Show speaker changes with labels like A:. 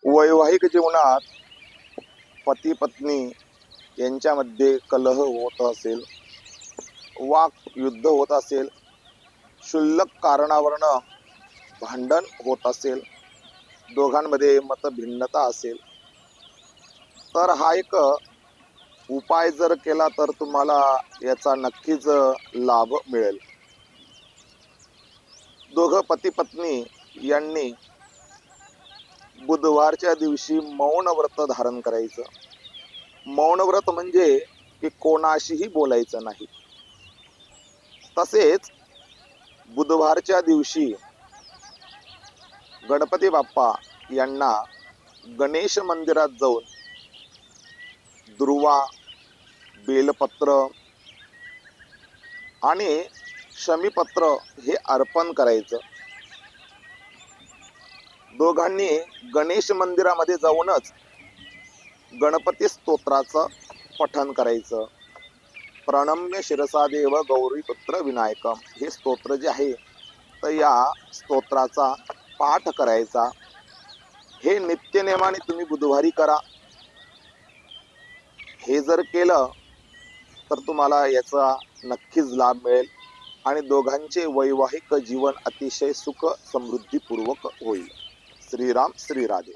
A: वैवाहिक जीवनात पती पत्नी यांच्यामध्ये कलह होत असेल, वाक युद्ध होत असेल, क्षुल्लक कारणावरनं भांडण होत असेल, दोघांमध्ये मतभिन्नता असेल, तर हा एक उपाय जर केला तर तुम्हाला याचा नक्कीच लाभ मिळेल. दोघं पती पत्नी यांनी बुधवारच्या दिवशी मौन व्रत धारण करायचं. मौन व्रत म्हणजे की कोणाशीही बोलायचं नाही. तसेच बुधवारच्या दिवशी गणपती बाप्पा यांना गणेश मंदिरात जाऊन दुर्वा, बेलपत्र आणि शमीपत्र हे अर्पण करायचं. दोघांनी गणेश मंदिरामध्ये जाऊनच गणपती स्तोत्राचं पठण करायचं. प्रणम्य शिरसा देव गौरीपुत्र विनायकम हे स्तोत्र जे आहे तर या स्तोत्राचा पाठ करायचा. हे नित्यनेमाने तुम्ही बुधवारी करा. हे जर केलं तर तुम्हाला याचा नक्कीच लाभ मिळेल आणि दोघांचे वैवाहिक जीवन अतिशय सुख समृद्धीपूर्वक होईल. श्रीराम श्री राधे.